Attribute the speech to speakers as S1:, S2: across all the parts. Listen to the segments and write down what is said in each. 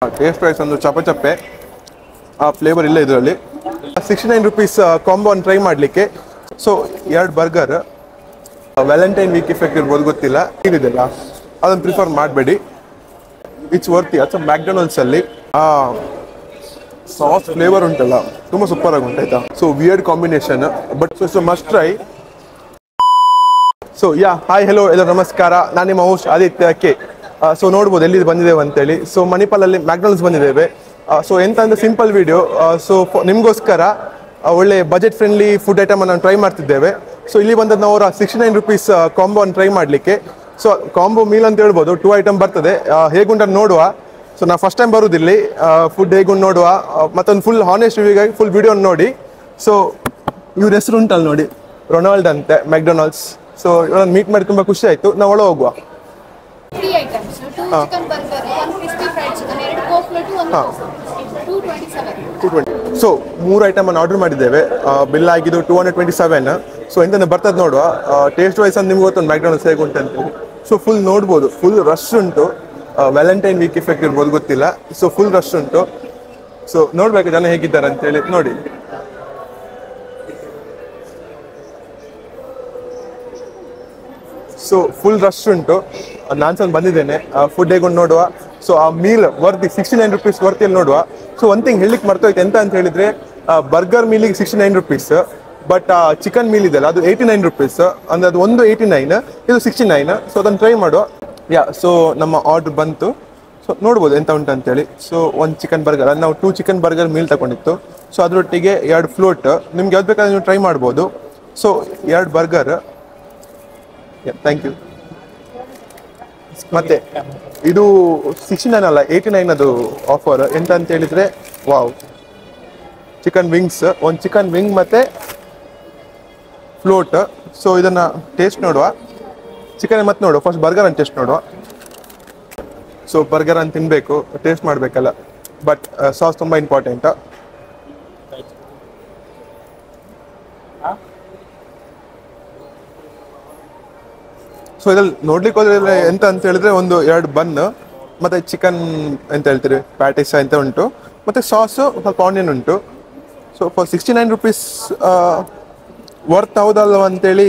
S1: Taste wise ಒಂದು ಚಪ್ಪೆ ಆ flavour ಇಲ್ಲ ಇದರಲ್ಲಿ. 69 ರೂಪೀಸ್ ಕಾಂಬೋನ ಟ್ರೈ ಮಾಡಲಿಕ್ಕೆ. So 2 burger, Valentine week effect ಇರ್ಬೋದು ಗೊತ್ತಿಲ್ಲ, ಏನಿದೆಲ್ಲ ಅದನ್ನು ಪ್ರಿಫರ್ ಮಾಡಬೇಡಿ. It's worthy. ಅದು ಮ್ಯಾಕ್ಡೊನಾಲ್ಡ್ಸಲ್ಲಿ ಸಾಸ್ ಫ್ಲೇವರ್ ಉಂಟಲ್ಲ ತುಂಬ ಸೂಪರ್ ಆಗಿ ಉಂಟಾಯ್ತಾ. So weird combination but so must try. So hi hello ಎಲ್ಲರೂ ನಮಸ್ಕಾರ, ನಾನು ನಿಮ್ಮ ಹೋಸ್ಟ್ ಆದಿತ್ಯ ಕೆ. ಸೊ ನೋಡ್ಬೋದು ಎಲ್ಲಿ ಬಂದಿದ್ದೇವೆ ಅಂತೇಳಿ. ಸೊ ಮಣಿಪಾಲಲ್ಲಿ ಮ್ಯಾಕ್ಡೊನಾಲ್ಡ್ಸ್ ಬಂದಿದ್ದೇವೆ. ಸೊ ಎಂತ ಅಂದರೆ ಸಿಂಪಲ್ ವಿಡಿಯೋ. ಸೊ ನಿಮಗೋಸ್ಕರ ಒಳ್ಳೆ ಬಜೆಟ್ ಫ್ರೆಂಡ್ಲಿ ಫುಡ್ ಐಟಮನ್ನು ನಾವು ಟ್ರೈ ಮಾಡ್ತಿದ್ದೇವೆ. ಸೊ ಇಲ್ಲಿ ಬಂದದ್ದು ನಾವು 69 ರೂಪೀಸ್ ಕಾಂಬೋನ ಟ್ರೈ ಮಾಡಲಿಕ್ಕೆ. ಸೊ ಕಾಂಬೋ ಮೀಲ್ ಅಂತ ಹೇಳ್ಬೋದು, 2 ಐಟಮ್ ಬರ್ತದೆ. ಹೇಗುಂಟು ನೋಡುವ. ಸೊ ನಾವು ಫಸ್ಟ್ ಟೈಮ್ ಬರೋದಿಲ್ಲಿ, ಫುಡ್ ಹೇಗುಂಟು ನೋಡುವ, ಮತ್ತೊಂದು ಫುಲ್ ಹಾನೆಸ್ಟ್ ರಿವ್ಯೂಗಾಗಿ ಫುಲ್ ವಿಡಿಯೋ ನೋಡಿ. ಸೊ ಇವ್ರ ಹೆಸರು ಉಂಟಲ್ಲ ನೋಡಿ, ರೊನಾಲ್ಡ್ ಅಂತೆ, ಮ್ಯಾಕ್ಡೊನಾಲ್ಡ್ಸ್. ಸೊ ಇವರನ್ನು ಮೀಟ್ ಮಾಡಿ ತುಂಬ ಖುಷಿ ಆಯಿತು. ನಾವು ಒಳಗೆ ಹೋಗುವ.
S2: 3 items, 2 chicken burger, 1 crispy fried chicken, 2 coconut, 1 227.
S1: So 3 ಐಟಮನ್ನು order ಮಾಡಿದ್ದೇವೆ. ಬಿಲ್ ಆಗಿದ್ದು 227. ಸೊ ಎಂತ ಬರ್ತದೆ ನೋಡುವ. ಟೇಸ್ಟ್ ವೈಸ್ ಅಂತ ನಿಮ್ಗೆ ಗೊತ್ತೊಂದು ಮ್ಯಾಕ್ಡೊನಾಲ್ಡ್ಸ್ ಹೇಗೆ ಉಂಟು ಅಂತೇಳಿ. ಸೊ ಫುಲ್ ನೋಡ್ಬೋದು, ಫುಲ್ ರಶ್ ಉಂಟು. ವ್ಯಾಲೆಂಟೈನ್ ವೀಕ್ ಇಫೆಕ್ಟ್ ಇರ್ಬೋದು ಗೊತ್ತಿಲ್ಲ. ಸೊ ಫುಲ್ ರಶ್ ಉಂಟು. ಸೊ ನೋಡ್ಬೇಕು ಜನ ಹೇಗಿದ್ದಾರೆ ಅಂತೇಳಿ ನೋಡಿ. ಸೊ ಫುಲ್ ರಶ್ ಉಂಟು. ನಾನು ಸ್ವಲ್ಪ ಬಂದಿದ್ದೇನೆ ಫುಡ್ ಹೇಗೊಂಡು ನೋಡುವ. ಸೊ ಆ ಮೀಲ್ ವರ್ತಿ 69 ರೂಪೀಸ್ ವರ್ತಿಯಲ್ಲಿ ನೋಡುವ. ಸೊ ಒಂದು ಥಿಂಗ್ ಹೇಳಲಿಕ್ಕೆ ಮರ್ತೋಯ್ತು, ಎಂತ ಅಂತ ಹೇಳಿದ್ರೆ ಬರ್ಗರ್ ಮೀಲಿಗೆ 69 ರೂಪೀಸ್, ಬಟ್ ಚಿಕನ್ ಮೀಲ್ ಇದೆಯಲ್ಲ ಅದು 89 ರೂಪೀಸ್. ಅಂದರೆ ಅದು ಒಂದು 89, ಇದು 69. ಸೊ ಅದನ್ನು ಟ್ರೈ ಮಾಡುವ. ಸೊ ನಮ್ಮ ಆರ್ಡ್ರ್ ಬಂತು. ಸೊ ನೋಡ್ಬೋದು ಎಂತ ಉಂಟು ಅಂತೇಳಿ. ಸೊ 1 ಚಿಕನ್ ಬರ್ಗರ್, ಅದು ನಾವು 2 ಚಿಕನ್ ಬರ್ಗರ್ ಮೀಲ್ ತಗೊಂಡಿತ್ತು. ಸೊ ಅದರೊಟ್ಟಿಗೆ 2 ಫ್ಲೋಟ್, ನಿಮ್ಗೆ ಯಾವ್ದು ಬೇಕಾದ್ರೆ ನೀವು ಟ್ರೈ ಮಾಡ್ಬೋದು. So 2 burger, thank you. ಮತ್ತೆ ಇದು 69 ಅಲ್ಲ 89 ಅದು ಆಫರ್. ಎಂತ ಅಂತ ಹೇಳಿದ್ರೆ wow, chicken wings, 1 chicken wing ಮತ್ತೆ ಫ್ಲೋಟ್. ಸೊ ಇದನ್ನ ಟೇಸ್ಟ್ ನೋಡುವ. ಚಿಕನ್ ಮತ್ತೆ ನೋಡುವ, ಫಸ್ಟ್ ಬರ್ಗರ್ ಅಂತ ಟೇಸ್ಟ್ ನೋಡುವ. ಸೊ ಬರ್ಗರ್ ಅಂತ ತಿನ್ಬೇಕು, ಟೇಸ್ಟ್ ಮಾಡಬೇಕಲ್ಲ, ಬಟ್ ಸಾಸ್ ತುಂಬ ಇಂಪಾರ್ಟೆಂಟ್. ಸೊ ಇದ್ರಲ್ಲಿ ನೋಡ್ಲಿಕ್ಕೆ ಹೋದ್ರೆ ಎಂತ ಅಂತ ಹೇಳಿದ್ರೆ 2 ಬನ್ ಮತ್ತೆ ಚಿಕನ್ ಎಂತ ಹೇಳ್ತೀರಿ ಪ್ಯಾಟಿಸ್ ಅಂತ ಉಂಟು, ಮತ್ತೆ ಸಾಸು ಸ್ವಲ್ಪ ಆನಿಯನ್ ಉಂಟು. ಸೊ ಫಾರ್ 69 ರೂಪೀಸ್ ವರ್ತ್ ಹೌದಲ್ವ ಅಂತೇಳಿ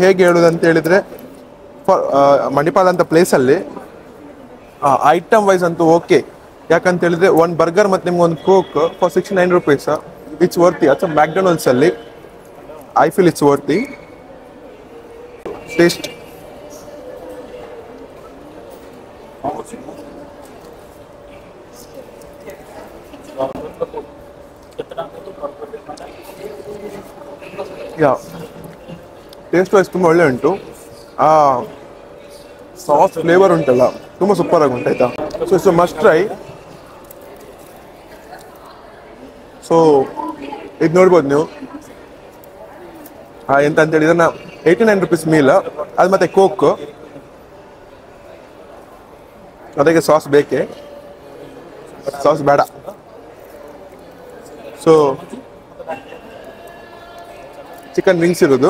S1: ಹೇಗೆ ಹೇಳೋದು ಅಂತ ಹೇಳಿದ್ರೆ, ಫಾರ್ ಮಣಿಪಾಲ್ ಅಂತ ಪ್ಲೇಸಲ್ಲಿ ಐಟಮ್ ವೈಸ್ ಅಂತೂ ಓಕೆ. ಯಾಕಂತ ಹೇಳಿದ್ರೆ 1 ಬರ್ಗರ್ ಮತ್ತು ನಿಮ್ಗೆ 1 Coke for 69 rupees, it's worthy. ಅದು ಮ್ಯಾಕ್ಡೊನಾಲ್ಡ್ಸಲ್ಲಿ I feel it's worthy. Taste taste wise ತುಂಬ ಒಳ್ಳೆ ಉಂಟು. ಸಾಸ್ ಫ್ಲೇವರ್ ಉಂಟಲ್ಲ ತುಂಬ ಸೂಪರ್ ಆಗಿ ಉಂಟಾಯ್ತಾ. So must try. ಸೊ ಇದು ನೋಡ್ಬೋದು ನೀವು. ಎಂತ ಅಂತ ಹೇಳಿದ್ರೆ 89 ರೂಪೀಸ್ ಮೀಲ್, ಅದು ಮತ್ತೆ ಕೋಕ್, ಅದಕ್ಕೆ ಸಾಸ್ ಬೇಕೇ, ಸಾಸ್ ಬೇಡ. ಸೊ ಚಿಕನ್ ವಿಂಗ್ಸ್ ಇರೋದು.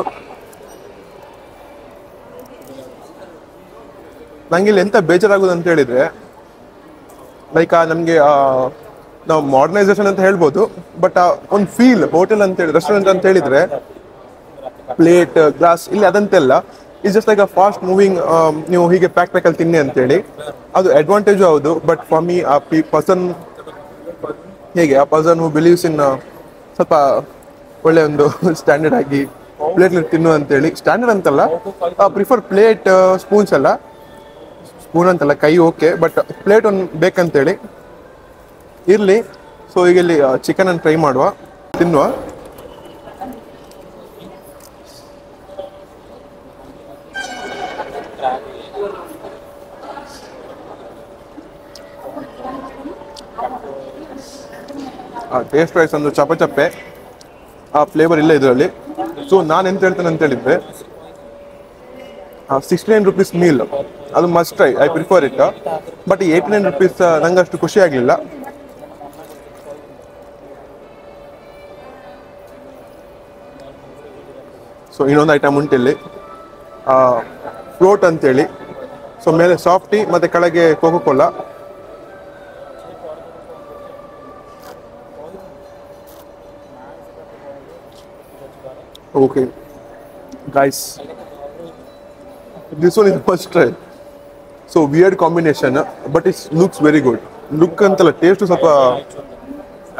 S1: ನಂಗೆ ಇಲ್ಲಿ ಎಂತ ಬೇಜಾರಾಗೋದು ಅಂತ ಹೇಳಿದ್ರೆ, ಲೈಕ್ ನಮಗೆ ನಾವು ಮಾಡರ್ನೈಸೇಷನ್ ಅಂತ ಹೇಳ್ಬೋದು, ಬಟ್ ಒಂದು ಫೀಲ್ ಹೋಟೆಲ್ ಅಂತೇಳಿ ರೆಸ್ಟೋರೆಂಟ್ ಅಂತ ಹೇಳಿದ್ರೆ ಪ್ಲೇಟ್ ಗ್ಲಾಸ್ ಇಲ್ಲಿ ಅದಂತೆಲ್ಲ is just like a fast moving. ನೀವು ಹೀಗೆ ಪ್ಯಾಕಲ್ಲಿ ತಿನ್ನಿ ಅಂತೇಳಿ ಅದು ಅಡ್ವಾಂಟೇಜು ಹೌದು. ಬಟ್ ಫಾರ್ ಮೀ ಆ ಪರ್ಸನ್ ಹೇಗೆ ಆ ಪರ್ಸನ್ ಹೂ ಬಿಲೀವ್ಸ್ ಇನ್ ಸ್ವಲ್ಪ ಒಳ್ಳೆ ಒಂದು ಸ್ಟ್ಯಾಂಡರ್ಡ್ ಆಗಿ ಪ್ಲೇಟ್ಲಿ ತಿನ್ನು ಅಂತೇಳಿ, ಸ್ಟ್ಯಾಂಡರ್ಡ್ ಅಂತಲ್ಲ, ಪ್ರಿಫರ್ ಪ್ಲೇಟ್ ಸ್ಪೂನ್ಸ್ ಎಲ್ಲ, ಸ್ಪೂನ್ ಅಂತಲ್ಲ ಕೈ ಓಕೆ, ಬಟ್ ಪ್ಲೇಟ್ ಒಂದು ಬೇಕಂತೇಳಿ ಇರಲಿ. ಸೊ ಈಗ ಇಲ್ಲಿ ಚಿಕನನ್ನು ಟ್ರೈ ಮಾಡುವ, ತಿನ್ನುವ. ಟೇಸ್ಟ್ ವೈಸ್ ಒಂದು ಚಪ್ಪೆ ಆ ಫ್ಲೇವರ್ ಇಲ್ಲ ಇದರಲ್ಲಿ. ಸೊ ನಾನು ಎಂತ ಹೇಳ್ತೇನೆ ಅಂತ ಹೇಳಿದ್ರೆ 69 ರೂಪೀಸ್ ಮೀಲ್ ಅದು must try, I prefer it. But ಈ 89 ರೂಪೀಸ್ ನಂಗೆ ಅಷ್ಟು ಖುಷಿ ಆಗಲಿಲ್ಲ. ಸೊ ಇನ್ನೊಂದು ಐಟಮ್ ಉಂಟಿಲ್ಲಿ, ಫ್ಲೋಟ್ ಅಂತೇಳಿ. ಸೊ ಮೇಲೆ ಸಾಫ್ಟಿ ಮತ್ತು ಕೆಳಗೆ cocoa Cola. Okay, guys, this one is first try. So weird combination, but it looks very good. Look ಅಂತಲ್ಲ ಟೇಸ್ಟ್ ಸ್ವಲ್ಪ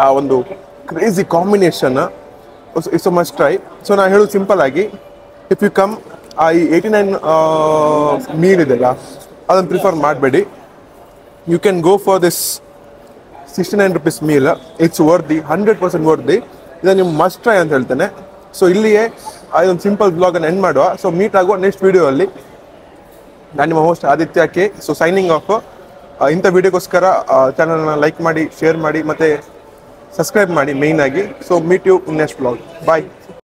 S1: ಆ ಒಂದು crazy combination. It's a must try. So ನಾನು ಹೇಳೋದು ಸಿಂಪಲ್ ಆಗಿ, ಇಫ್ ಯು ಕಮ್ ಈ 89 ಮೀಲ್ ಇದೆಲ್ಲ ಅದನ್ನು ಪ್ರಿಫರ್ ಮಾಡಬೇಡಿ. You can go for this 69 rupees meal. It's worthy, 100% worthy. ಇದನ್ನು ನೀವು ಮಸ್ಟ್ ಟ್ರೈ ಅಂತ ಹೇಳ್ತೇನೆ. ಸೊ ಇಲ್ಲಿಯೇ ಅದೊಂದು ಸಿಂಪಲ್ ಬ್ಲಾಗನ್ನು ಎಂಡ್ ಮಾಡುವ. ಸೊ ಮೀಟ್ ಆಗುವ ನೆಕ್ಸ್ಟ್ ವಿಡಿಯೋ ಅಲ್ಲಿ. ನಾನು ನಿಮ್ಮ host Aditya K. So signing off. ಇಂಥ ವಿಡಿಯೋಗೋಸ್ಕರ ಚಾನಲ್ನ ಲೈಕ್ ಮಾಡಿ, ಶೇರ್ ಮಾಡಿ, ಮತ್ತು ಸಬ್ಸ್ಕ್ರೈಬ್ ಮಾಡಿ ಮೇಯ್ನ್ ಆಗಿ. So meet you in next blog. Bye.